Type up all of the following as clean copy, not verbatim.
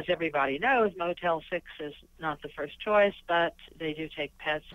As everybody knows, Motel 6 is not the first choice, but they do take pets.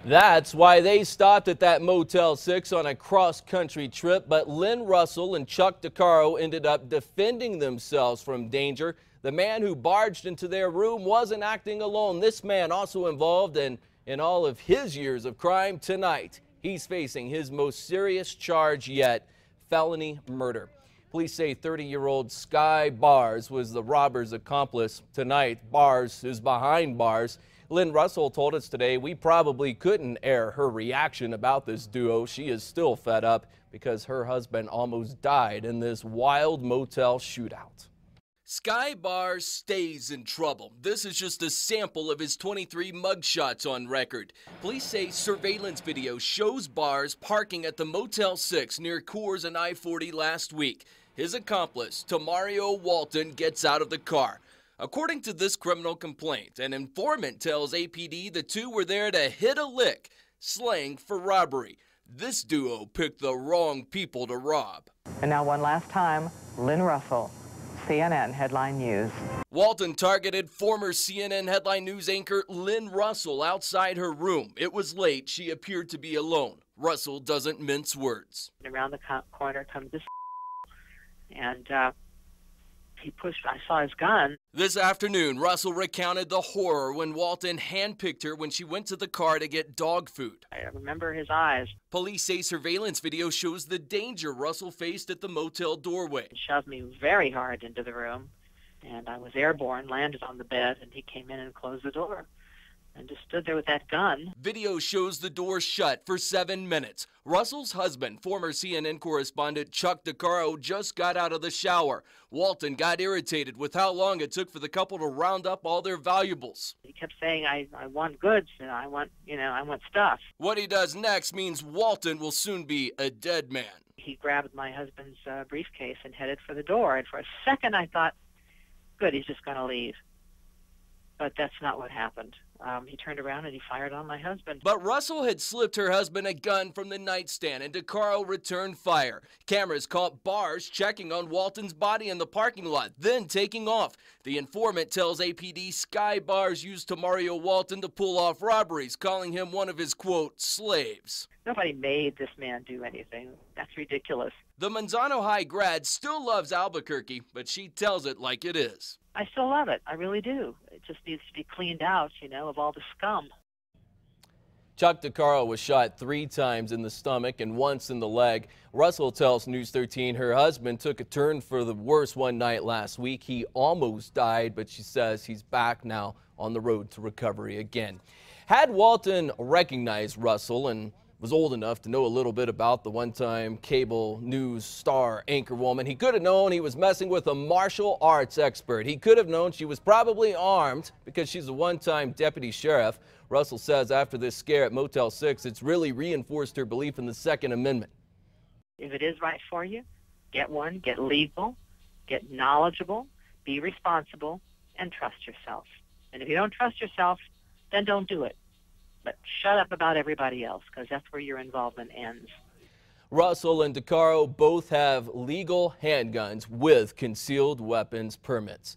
That's why they stopped at that Motel 6 on a cross-country trip, but Lynn Russell and Chuck DeCaro ended up defending themselves from danger. The man who barged into their room wasn't acting alone. This man also involved in all of his years of crime. Tonight, he's facing his most serious charge yet, felony murder. Police say 30-year-old Sky Bars was the robber's accomplice. Tonight, Bars is behind bars. Lynn Russell told us today we probably couldn't air her reaction about this duo. She is still fed up because her husband almost died in this wild motel shootout. Sky Bars stays in trouble. This is just a sample of his 23 mugshots on record. Police say surveillance video shows Bars parking at the Motel 6 near Coors and I-40 last week. His accomplice, Tomorio Walton, gets out of the car. According to this criminal complaint, an informant tells APD the two were there to hit a lick, slang for robbery. This duo picked the wrong people to rob. And now one last time, Lynn Russell, CNN Headline News. Walton targeted former CNN Headline News anchor Lynn Russell outside her room. It was late. She appeared to be alone. Russell doesn't mince words. Around the corner comes this and he pushed, I saw his gun. This afternoon, Russell recounted the horror when Walton handpicked her when she went to the car to get dog food. I remember his eyes. Police say surveillance video shows the danger Russell faced at the motel doorway. He shoved me very hard into the room, and I was airborne, landed on the bed, and he came in and closed the door and just stood there with that gun. Video shows the door shut for 7 minutes. Russell's husband, former CNN correspondent Chuck DeCaro, just got out of the shower. Walton got irritated with how long it took for the couple to round up all their valuables. He kept saying, I want goods, and I want stuff. What he does next means Walton will soon be a dead man. He grabbed my husband's briefcase and headed for the door, and for a second I thought, good, he's just going to leave. But that's not what happened. He turned around and he fired on my husband. But Russell had slipped her husband a gun from the nightstand, and DeCaro returned fire. Cameras caught Bars checking on Walton's body in the parking lot, then taking off. The informant tells APD Sky Bars used Tomorio Walton to pull off robberies, calling him one of his, quote, slaves. Nobody made this man do anything. That's ridiculous. The Manzano High grad still loves Albuquerque, but she tells it like it is. I still love it. I really do. It just needs to be cleaned out, of all the scum. Chuck DeCaro was shot 3 times in the stomach and once in the leg. Russell tells News 13 her husband took a turn for the worse one night last week. He almost died, but she says he's back now on the road to recovery again. Had Walton recognized Russell and was old enough to know a little bit about the one-time cable news star anchorwoman, he could have known he was messing with a martial arts expert. He could have known she was probably armed because she's a one-time deputy sheriff. Russell says after this scare at Motel 6, it's really reinforced her belief in the Second Amendment. If it is right for you, get one, get legal, get knowledgeable, be responsible, and trust yourself. And if you don't trust yourself, then don't do it. But shut up about everybody else, because that's where your involvement ends. Russell and DeCaro both have legal handguns with concealed weapons permits.